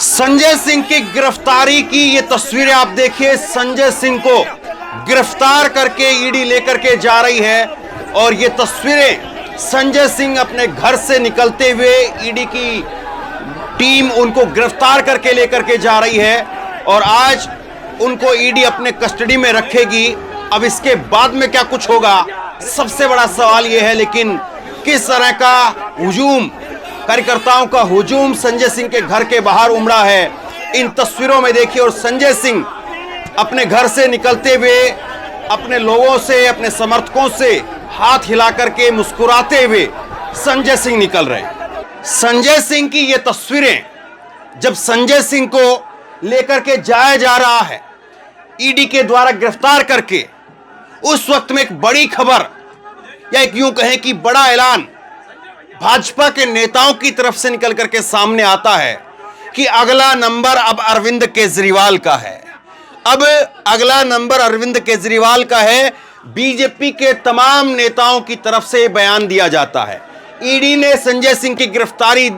संजय सिंह की गिरफ्तारी की ये तस्वीरें आप देखिए। संजय सिंह को गिरफ्तार करके ईडी लेकर के जा रही है और ये तस्वीरें संजय सिंह अपने घर से निकलते हुए ईडी की टीम उनको गिरफ्तार करके लेकर के जा रही है और आज उनको ईडी अपने कस्टडी में रखेगी। अब इसके बाद में क्या कुछ होगा, सबसे बड़ा सवाल यह है। लेकिन किस तरह का हुजूम, कार्यकर्ताओं का हुजूम संजय सिंह के घर के बाहर उमड़ा है, इन तस्वीरों में देखिए। और संजय सिंह अपने घर से निकलते हुए अपने लोगों से, अपने समर्थकों से हाथ हिला करके मुस्कुराते हुए संजय सिंह निकल रहे हैं। संजय सिंह की ये तस्वीरें, जब संजय सिंह को लेकर के जाया जा रहा है ईडी के द्वारा गिरफ्तार करके, उस वक्त में एक बड़ी खबर या एक यूं कहें कि बड़ा ऐलान भाजपा के नेताओं की तरफ से निकल करके सामने आता है कि अगला नंबर अब अरविंद केजरीवाल का है। अब अगला नंबर अरविंद केजरीवाल का है। बीजेपी के तमाम नेताओं की तरफ से बयान दिया जाता है। ईडी ने संजय सिंह की गिरफ्तारी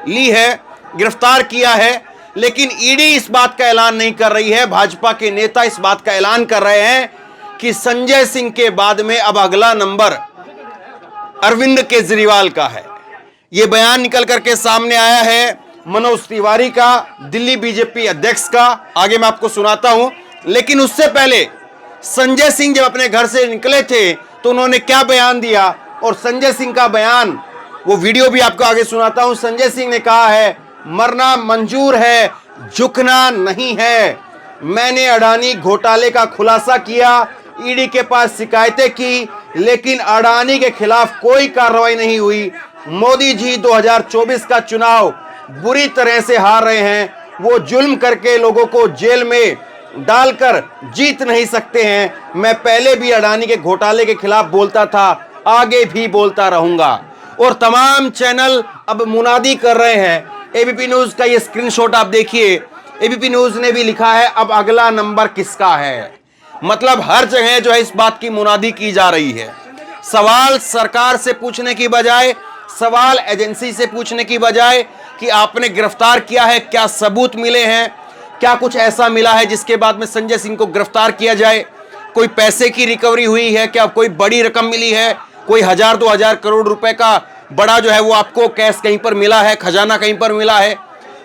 ली है, गिरफ्तार किया है, लेकिन ईडी इस बात का ऐलान नहीं कर रही है। भाजपा के नेता इस बात का ऐलान कर रहे हैं कि संजय सिंह के बाद में अब अगला नंबर अरविंद केजरीवाल का है। यह बयान निकल करके सामने आया है मनोज तिवारी का, दिल्ली बीजेपी अध्यक्ष का। आगे मैं आपको सुनाता हूं, लेकिन उससे पहले संजय सिंह जब अपने घर से निकले थे तो उन्होंने क्या बयान दिया, और संजय सिंह का बयान, वो वीडियो भी आपको आगे सुनाता हूं। संजय सिंह ने कहा है, मरना मंजूर है, झुकना नहीं है। मैंने अडानी घोटाले का खुलासा किया, ईडी के पास शिकायतें की, लेकिन अडानी के खिलाफ कोई कार्रवाई नहीं हुई। मोदी जी 2024 का चुनाव बुरी तरह से हार रहे हैं। वो जुल्म करके लोगों को जेल में डालकर जीत नहीं सकते हैं। मैं पहले भी अडानी के घोटाले के खिलाफ बोलता था, आगे भी बोलता रहूंगा। और तमाम चैनल अब मुनादी कर रहे हैं। एबीपी न्यूज का ये स्क्रीनशॉट आप देखिए। एबीपी न्यूज ने भी लिखा है, अब अगला नंबर किसका है। मतलब हर जगह जो है इस बात की मुनादी की जा रही है। सवाल सरकार से पूछने की बजाय, सवाल एजेंसी से पूछने की बजाय कि आपने गिरफ्तार किया है, क्या सबूत मिले हैं, क्या कुछ ऐसा मिला है जिसके बाद में संजय सिंह को गिरफ्तार किया जाए। कोई पैसे की रिकवरी हुई है क्या, कोई बड़ी रकम मिली है, कोई 1000-2000 करोड़ रुपए का बड़ा जो है वो आपको कैश कहीं पर मिला है, खजाना कहीं पर मिला है।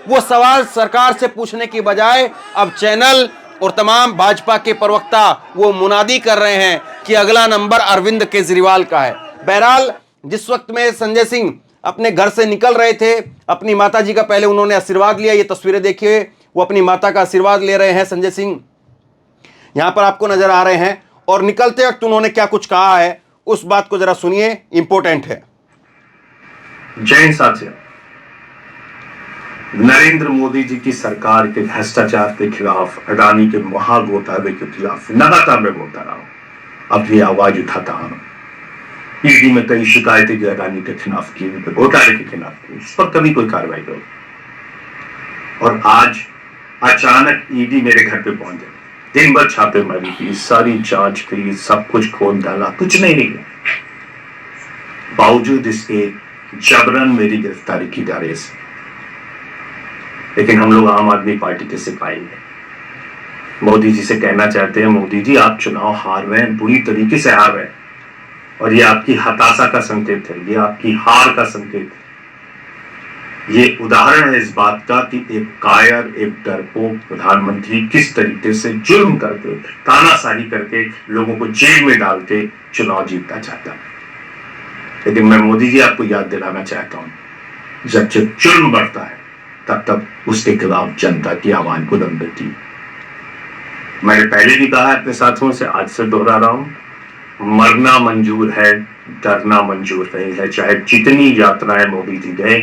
वो सवाल सरकार से पूछने की बजाय अब चैनल और तमाम भाजपा के प्रवक्ता वो मुनादी कर रहे हैं कि अगला नंबर अरविंद केजरीवाल का है। बहरहाल जिस वक्त में संजय सिंह अपने घर से निकल रहे थे, अपनी माता जी का पहले उन्होंने आशीर्वाद लिया। ये तस्वीरें देखिए, वो अपनी माता का आशीर्वाद ले रहे हैं। संजय सिंह यहां पर आपको नजर आ रहे हैं और निकलते वक्त उन्होंने क्या कुछ कहा है, उस बात को जरा सुनिए, इंपॉर्टेंट है। जय साथियों, नरेंद्र मोदी जी की सरकार के भ्रष्टाचार के खिलाफ, अडानी के महाघोटाले के खिलाफ लगातार मैं बोलता रहा हूं, अब भी आवाज उठाता हूं। ईडी में कई शिकायतें जो अडानी के खिलाफ की, घोटाले के खिलाफ की, इस पर कभी कोई कार्रवाई हो। और आज अचानक ईडी मेरे घर पे पहुंच गई, दिन भर छापेमारी की, सारी जांच की, सब कुछ खोल डाला, कुछ नहीं निकला। बावजूद इसके जबरन मेरी गिरफ्तारी की जा रही है। लेकिन हम लोग आम आदमी पार्टी के सिपाही हैं। मोदी जी से कहना चाहते हैं, मोदी जी आप चुनाव हार रहे हैं, बुरी तरीके से हार रहे हैं, और ये आपकी हताशा का संकेत है, ये आपकी हार का संकेत है। ये उदाहरण है इस बात का कि एक कायर, एक डरपोक प्रधानमंत्री किस तरीके से जुल्म करके, तानाशाही करके, लोगों को जेल में डाल के चुनाव जीतना चाहता है। लेकिन मैं मोदी जी आपको याद दिलाना चाहता हूं, जब जब जुल्म बढ़ता है तब तब उसके खिलाफ जनता की आवाज बुलंद होती है। मैंने पहले भी कहा अपने साथियों से, आज से दोहरा रहा हूं, मरना मंजूर है, डरना मंजूर नहीं है। चाहे जितनी यात्राएं मोदी जी गए,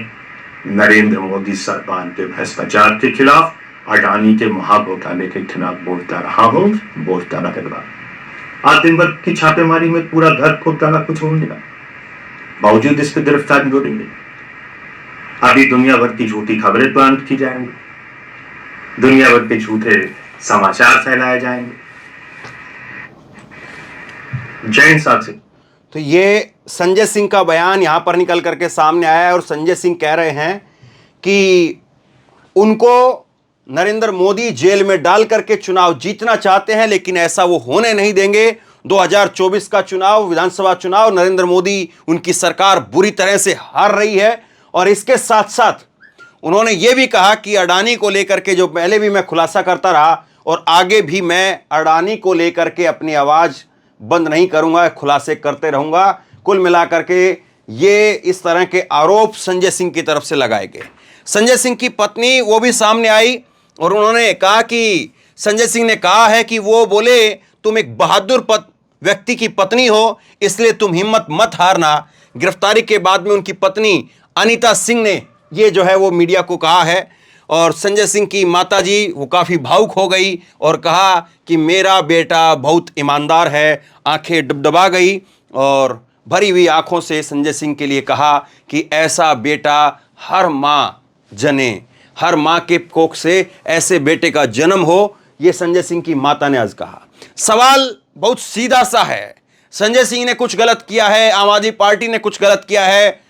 नरेंद्र मोदी सरकार के भ्रष्टाचार के खिलाफ, अडानी के महाघोटाले के खिलाफ बोलता रहा हूं, बोलता रहेगा। आज दिन भर की छापेमारी में पूरा घर खोद डाला, कुछ हो नहीं रहा, बावजूद इस पर गिरफ्तारी हो रही है। अभी दुनिया भर की झूठी खबरें प्लांट की जाएंगी, दुनिया भर के झूठे समाचार फैलाए जाएंगे। जय साथी। तो ये संजय सिंह का बयान यहां पर निकल करके सामने आया है और संजय सिंह कह रहे हैं कि उनको नरेंद्र मोदी जेल में डाल करके चुनाव जीतना चाहते हैं, लेकिन ऐसा वो होने नहीं देंगे। 2024 का चुनाव, विधानसभा चुनाव, नरेंद्र मोदी, उनकी सरकार बुरी तरह से हार रही है। और इसके साथ साथ उन्होंने ये भी कहा कि अडानी को लेकर के, जो पहले भी मैं खुलासा करता रहा और आगे भी मैं अडानी को लेकर के अपनी आवाज़ बंद नहीं करूंगा, खुलासे करते रहूंगा। कुल मिलाकर के ये इस तरह के आरोप संजय सिंह की तरफ से लगाए गए। संजय सिंह की पत्नी वो भी सामने आई और उन्होंने कहा कि संजय सिंह ने कहा है कि वो बोले तुम एक बहादुर व्यक्ति की पत्नी हो, इसलिए तुम हिम्मत मत हारना। गिरफ्तारी के बाद में उनकी पत्नी अनीता सिंह ने ये जो है वो मीडिया को कहा है। और संजय सिंह की माताजी वो काफ़ी भावुक हो गई और कहा कि मेरा बेटा बहुत ईमानदार है। आंखें डबडबा गई और भरी हुई आंखों से संजय सिंह के लिए कहा कि ऐसा बेटा हर माँ जने, हर माँ के कोख से ऐसे बेटे का जन्म हो, ये संजय सिंह की माता ने आज कहा। सवाल बहुत सीधा सा है, संजय सिंह ने कुछ गलत किया है, आम आदमी पार्टी ने कुछ गलत किया है,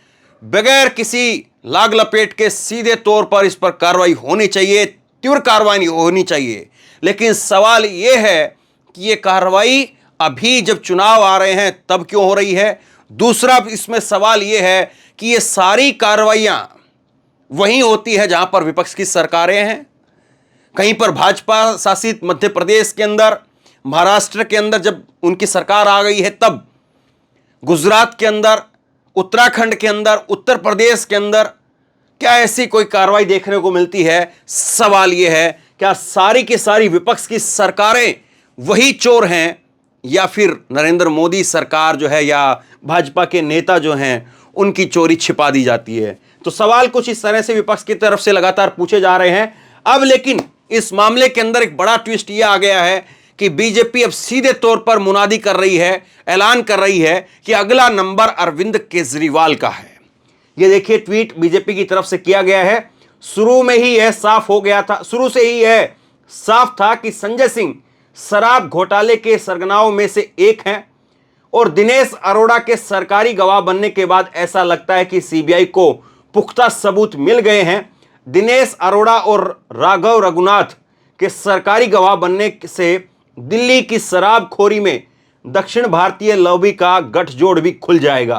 बगैर किसी लाग लपेट के सीधे तौर पर इस पर कार्रवाई होनी चाहिए, तीव्र कार्रवाई होनी चाहिए। लेकिन सवाल यह है कि ये कार्रवाई अभी जब चुनाव आ रहे हैं तब क्यों हो रही है। दूसरा इसमें सवाल यह है कि ये सारी कार्रवाइयां वहीं होती है जहां पर विपक्ष की सरकारें हैं। कहीं पर भाजपा शासित मध्य प्रदेश के अंदर, महाराष्ट्र के अंदर जब उनकी सरकार आ गई है तब, गुजरात के अंदर, उत्तराखंड के अंदर, उत्तर प्रदेश के अंदर क्या ऐसी कोई कार्रवाई देखने को मिलती है। सवाल यह है क्या सारी की सारी विपक्ष की सरकारें वही चोर हैं या फिर नरेंद्र मोदी सरकार जो है या भाजपा के नेता जो हैं उनकी चोरी छिपा दी जाती है। तो सवाल कुछ इस तरह से विपक्ष की तरफ से लगातार पूछे जा रहे हैं। अब लेकिन इस मामले के अंदर एक बड़ा ट्विस्ट यह आ गया है कि बीजेपी अब सीधे तौर पर मुनादी कर रही है, ऐलान कर रही है कि अगला नंबर अरविंद केजरीवाल का है। ये देखिए ट्वीट बीजेपी की तरफ से किया गया है। शुरू में ही यह साफ हो गया था, शुरू से ही यह साफ था कि संजय सिंह शराब घोटाले के सरगनाओं में से एक हैं और दिनेश अरोड़ा के सरकारी गवाह बनने के बाद ऐसा लगता है कि सीबीआई को पुख्ता सबूत मिल गए हैं। दिनेश अरोड़ा और राघव रघुनाथ के सरकारी गवाह बनने से दिल्ली की शराबखोरी में दक्षिण भारतीय लॉबी का गठजोड़ भी खुल जाएगा।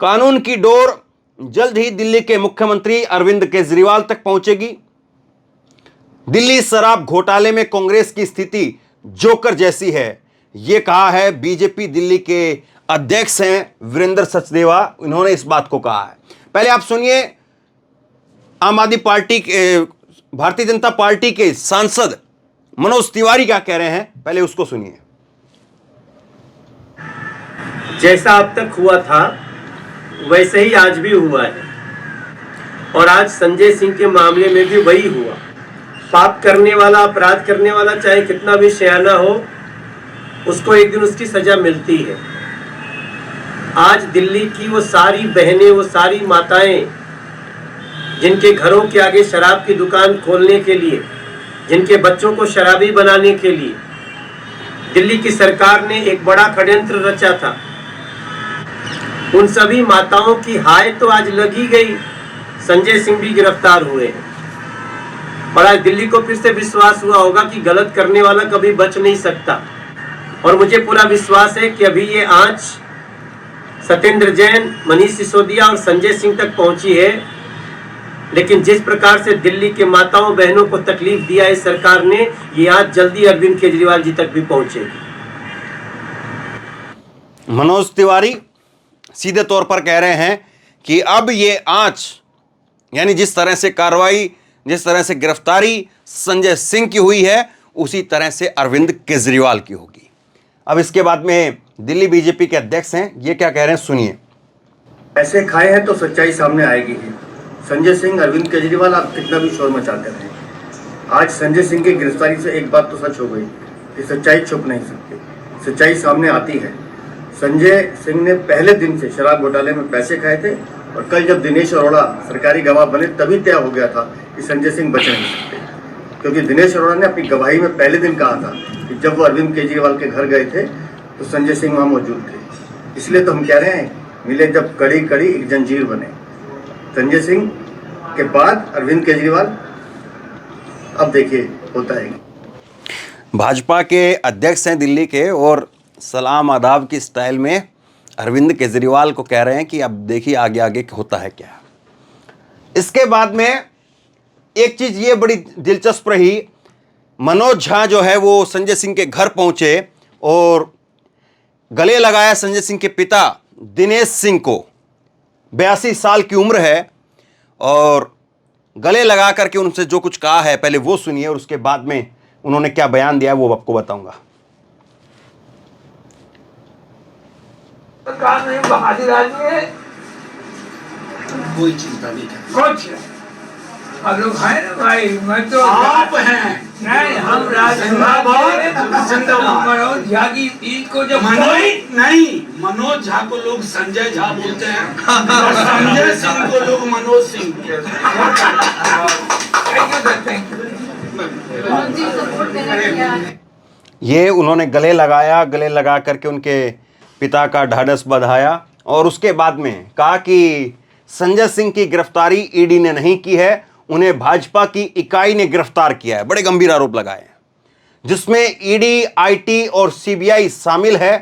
कानून की डोर जल्द ही दिल्ली के मुख्यमंत्री अरविंद केजरीवाल तक पहुंचेगी। दिल्ली शराब घोटाले में कांग्रेस की स्थिति जोकर जैसी है, यह कहा है बीजेपी दिल्ली के अध्यक्ष हैं वीरेंद्र सचदेवा। इन्होंने इस बात को कहा है। पहले आप सुनिए आम आदमी पार्टी के, भारतीय जनता पार्टी के सांसद मनोज तिवारी क्या कह रहे हैं, पहले उसको सुनिए। जैसा अब तक हुआ था वैसे ही आज भी हुआ है और आज संजय सिंह के मामले में भी वही हुआ। पाप करने वाला, अपराध करने वाला चाहे कितना भी सयाना हो, उसको एक दिन उसकी सजा मिलती है। आज दिल्ली की वो सारी बहनें, वो सारी माताएं जिनके घरों के आगे शराब की दुकान खोलने के लिए, जिनके बच्चों को शराबी बनाने के लिए दिल्ली की सरकार ने एक बड़ा षड्यंत्र रचा था, उन सभी माताओं की हाय तो आज लगी गई। संजय सिंह भी गिरफ्तार हुए हैं और आज दिल्ली को फिर से विश्वास हुआ होगा कि गलत करने वाला कभी बच नहीं सकता। और मुझे पूरा विश्वास है कि अभी ये आंच सत्येंद्र जैन, मनीष सिसोदिया और संजय सिंह तक पहुंची है, लेकिन जिस प्रकार से दिल्ली के माताओं बहनों को तकलीफ दिया है सरकार ने, ये आज जल्दी अरविंद केजरीवाल जी तक भी पहुंचेगी। मनोज तिवारी सीधे तौर पर कह रहे हैं कि अब ये आंच, यानी जिस तरह से कार्रवाई, जिस तरह से गिरफ्तारी संजय सिंह की हुई है, उसी तरह से अरविंद केजरीवाल की होगी। अब इसके बाद में दिल्ली बीजेपी के अध्यक्ष हैं, ये क्या कह रहे हैं सुनिए। ऐसे खाए हैं तो सच्चाई सामने आएगी ही। संजय सिंह, अरविंद केजरीवाल, आप कितना भी शोर मचाते रहे, आज संजय सिंह की गिरफ्तारी से एक बात तो सच हो गई कि सच्चाई छुप नहीं सकती, सच्चाई सामने आती है। संजय सिंह ने पहले दिन से शराब घोटाले में पैसे खाए थे और कल जब दिनेश अरोड़ा सरकारी गवाह बने तभी तय हो गया था कि संजय सिंह बच नहीं सकते, क्योंकि दिनेश अरोड़ा ने अपनी गवाही में पहले दिन कहा था कि जब वो अरविंद केजरीवाल के घर गए थे तो संजय सिंह वहाँ मौजूद थे। इसलिए तो हम कह रहे हैं, मिले जब कड़ी कड़ी एक जंजीर बने। संजय सिंह के बाद अरविंद केजरीवाल अब देखिए होता है। भाजपा के अध्यक्ष हैं दिल्ली के, और सलाम आदाब की स्टाइल में अरविंद केजरीवाल को कह रहे हैं कि अब देखिए आगे आगे होता है क्या। इसके बाद में एक चीज़ ये बड़ी दिलचस्प रही, मनोज झा जो है वो संजय सिंह के घर पहुंचे और गले लगाया संजय सिंह के पिता दिनेश सिंह को। 82 साल की उम्र है, और गले लगा करके उनसे जो कुछ कहा है पहले वो सुनिए, और उसके बाद में उन्होंने क्या बयान दिया है वो आपको बताऊंगा। सरकार में बहादुर आदमी है, कोई चिंता नहीं करना। कुछ नहीं। हम लोग हैं ना भाई, मैं तो आप हैं नहीं, हम मनोज झा की ईद को जब मनोज झा को लोग संजय झा बोलते हैं और संजय सिंह को लोग मनोज सिंह ये उन्होंने गले लगाया, गले लगा करके उनके पिता का ढाढ़स बंधाया, और उसके बाद में कहा कि संजय सिंह की गिरफ्तारी ईडी ने नहीं की है, उन्हें भाजपा की इकाई ने गिरफ्तार किया है। बड़े गंभीर आरोप लगाए हैं, जिसमें ईडी, आईटी और सीबीआई शामिल है।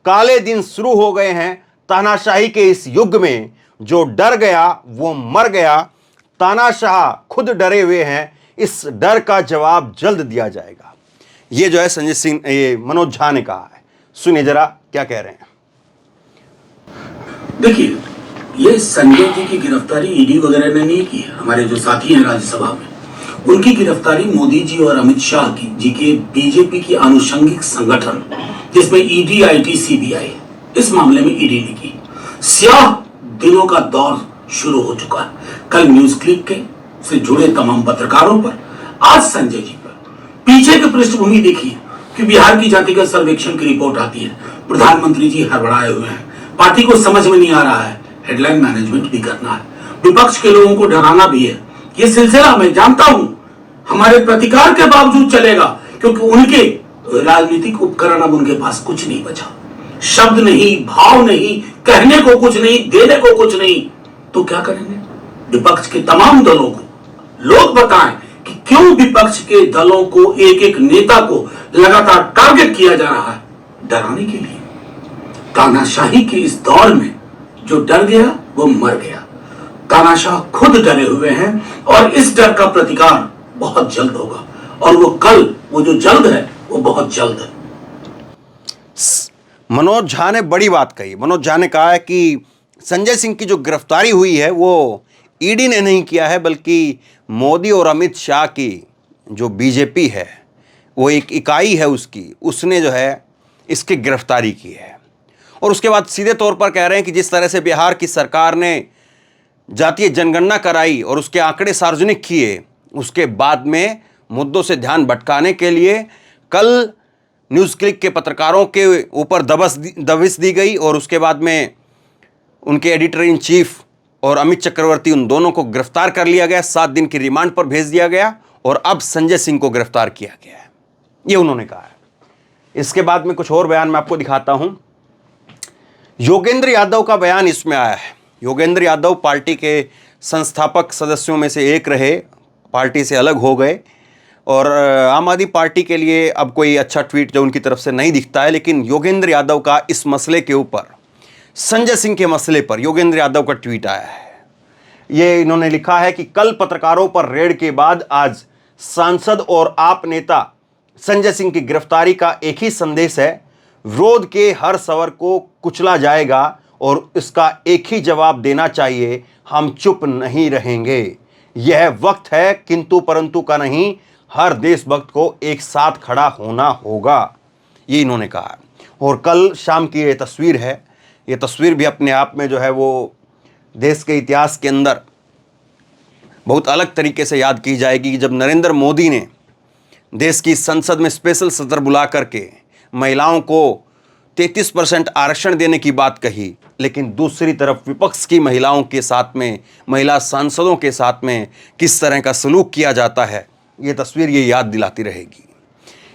काले दिन शुरू हो गए हैं। तानाशाही के इस युग में जो डर गया वो मर गया। तानाशाह खुद डरे हुए हैं, इस डर का जवाब जल्द दिया जाएगा। ये जो है संजय सिंह, ये मनोज झा ने कहा है। सुनिए जरा क्या कह रहे हैं। देखिए, ये संजय जी की गिरफ्तारी ईडी वगैरह ने नहीं की है। हमारे जो साथी हैं राज्यसभा में, उनकी गिरफ्तारी मोदी जी और अमित शाह जी के बीजेपी की आनुषंगिक संगठन जिसमें ईडी, आईटी, सीबीआई, इस मामले में ईडी ने की। स्याह दिनों का दौर शुरू हो चुका है। कल न्यूज क्लिक के से जुड़े तमाम पत्रकारों पर, आज संजय जी पर। पीछे की पृष्ठभूमि देखिए कि बिहार की जातिगत सर्वेक्षण की रिपोर्ट आती है। प्रधानमंत्री जी हड़बड़ाए हुए हैं, पार्टी को समझ में नहीं आ रहा है, हेडलाइन मैनेजमेंट भी करना है, विपक्ष के लोगों को डराना भी है। ये सिलसिला मैं जानता हूं हमारे प्रतिकार के बावजूद चलेगा, क्योंकि उनके राजनीतिक उपकरण अब उनके पास कुछ नहीं बचा। शब्द नहीं, भाव नहीं, कहने को कुछ नहीं, देने को कुछ नहीं, तो क्या करेंगे? विपक्ष के तमाम दलों को लोग बताएं कि क्यों विपक्ष के दलों को, एक एक नेता को लगातार टारगेट किया जा रहा है, डराने के लिए। तानाशाही के इस दौर में जो डर गया वो मर गया। तानाशाह खुद डरे हुए हैं, और इस डर का प्रतिकार बहुत जल्द होगा, और वो कल, वो जो जल्द है वो बहुत जल्द है। मनोज झा ने बड़ी बात कही। मनोज झा ने कहा है कि संजय सिंह की जो गिरफ्तारी हुई है वो ईडी ने नहीं किया है, बल्कि मोदी और अमित शाह की जो बीजेपी है, वो एक इकाई है उसकी, उसने जो है इसकी गिरफ्तारी की है। और उसके बाद सीधे तौर पर कह रहे हैं कि जिस तरह से बिहार की सरकार ने जातीय जनगणना कराई और उसके आंकड़े सार्वजनिक किए, उसके बाद में मुद्दों से ध्यान भटकाने के लिए कल न्यूज़ क्लिक के पत्रकारों के ऊपर दबिश दी गई, और उसके बाद में उनके एडिटर इन चीफ और अमित चक्रवर्ती, उन दोनों को गिरफ्तार कर लिया गया, 7 दिन की रिमांड पर भेज दिया गया, और अब संजय सिंह को गिरफ्तार किया गया है। ये उन्होंने कहा है। इसके बाद में कुछ और बयान मैं आपको दिखाता हूं। योगेंद्र यादव का बयान इसमें आया है। योगेंद्र यादव पार्टी के संस्थापक सदस्यों में से एक रहे, पार्टी से अलग हो गए, और आम आदमी पार्टी के लिए अब कोई अच्छा ट्वीट जो उनकी तरफ से नहीं दिखता है। लेकिन योगेंद्र यादव का इस मसले के ऊपर, संजय सिंह के मसले पर योगेंद्र यादव का ट्वीट आया है। ये इन्होंने लिखा है कि कल पत्रकारों पर रेड के बाद आज सांसद और आप नेता संजय सिंह की गिरफ्तारी का एक ही संदेश है, विरोध के हर स्वर को कुचला जाएगा और इसका एक ही जवाब देना चाहिए, हम चुप नहीं रहेंगे। यह वक्त है किंतु परंतु का नहीं, हर देशभक्त को एक साथ खड़ा होना होगा, ये इन्होंने कहा। और कल शाम की ये तस्वीर है। ये तस्वीर भी अपने आप में जो है वो देश के इतिहास के अंदर बहुत अलग तरीके से याद की जाएगी, जब नरेंद्र मोदी ने देश की संसद में स्पेशल सत्र बुला करके महिलाओं को 33% आरक्षण देने की बात कही, लेकिन दूसरी तरफ विपक्ष की महिलाओं के साथ में, महिला सांसदों के साथ में किस तरह का सलूक किया जाता है, ये तस्वीर ये याद दिलाती रहेगी।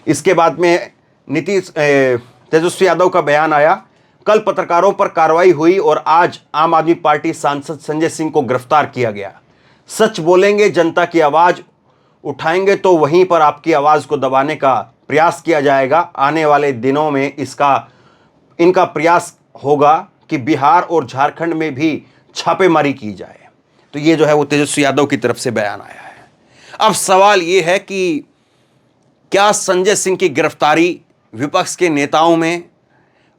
इसके बाद में तेजस्वी यादव का बयान आया। कल पत्रकारों पर कार्रवाई हुई और आज आम आदमी पार्टी सांसद संजय सिंह को गिरफ्तार किया गया। सच बोलेंगे, जनता की आवाज़ उठाएंगे तो वहीं पर आपकी आवाज़ को दबाने का प्रयास किया जाएगा। आने वाले दिनों में इनका प्रयास होगा कि बिहार और झारखंड में भी छापेमारी की जाए। तो ये जो है वो तेजस्वी यादव की तरफ से बयान आया है। अब सवाल ये है कि क्या संजय सिंह की गिरफ्तारी विपक्ष के नेताओं में,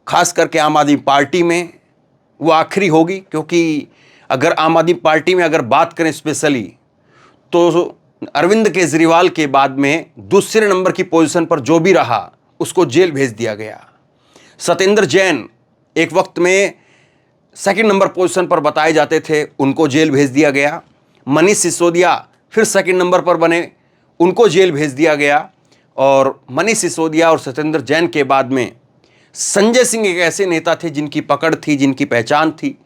खास करके आम आदमी पार्टी में, वो आखिरी होगी? क्योंकि अगर आम आदमी पार्टी में अगर बात करें स्पेशली, तो अरविंद केजरीवाल के बाद में दूसरे नंबर की पोजीशन पर जो भी रहा उसको जेल भेज दिया गया। सत्येंद्र जैन एक वक्त में सेकंड नंबर पोजीशन पर बताए जाते थे, उनको जेल भेज दिया गया। मनीष सिसोदिया फिर सेकंड नंबर पर बने, उनको जेल भेज दिया गया। और मनीष सिसोदिया और सत्येंद्र जैन के बाद में संजय सिंह एक ऐसे नेता थे जिनकी पकड़ थी, जिनकी पहचान थी,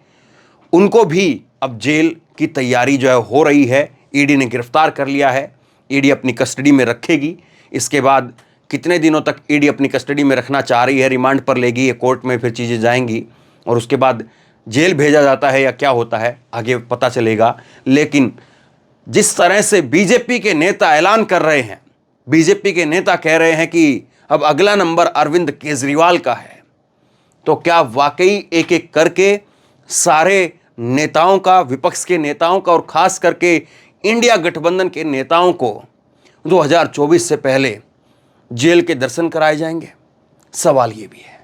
उनको भी अब जेल की तैयारी जो है हो रही है। ईडी ने गिरफ्तार कर लिया है, ईडी अपनी कस्टडी में रखेगी। इसके बाद कितने दिनों तक ईडी अपनी कस्टडी में रखना चाह रही है, रिमांड पर लेगी या कोर्ट में फिर चीज़ें जाएंगी और उसके बाद जेल भेजा जाता है या क्या होता है आगे पता चलेगा। लेकिन जिस तरह से बीजेपी के नेता ऐलान कर रहे हैं, बीजेपी के नेता कह रहे हैं कि अब अगला नंबर अरविंद केजरीवाल का है, तो क्या वाकई एक एक करके सारे नेताओं का, विपक्ष के नेताओं का और खास करके इंडिया गठबंधन के नेताओं को 2024 से पहले जेल के दर्शन कराए जाएंगे? सवाल ये भी है।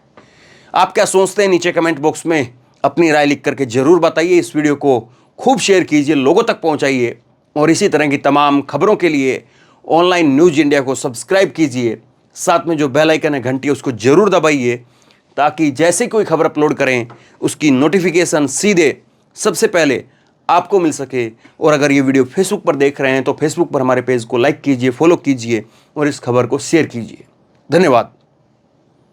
आप क्या सोचते हैं? नीचे कमेंट बॉक्स में अपनी राय लिख करके जरूर बताइए। इस वीडियो को खूब शेयर कीजिए, लोगों तक पहुंचाइए और इसी तरह की तमाम खबरों के लिए ऑनलाइन न्यूज़ इंडिया को सब्सक्राइब कीजिए। साथ में जो बेल आइकन है घंटी उसको जरूर दबाइए ताकि जैसे कोई खबर अपलोड करें उसकी नोटिफिकेशन सीधे सबसे पहले आपको मिल सके। और अगर ये वीडियो फेसबुक पर देख रहे हैं तो फेसबुक पर हमारे पेज को लाइक कीजिए, फॉलो कीजिए और इस खबर को शेयर कीजिए। धन्यवाद।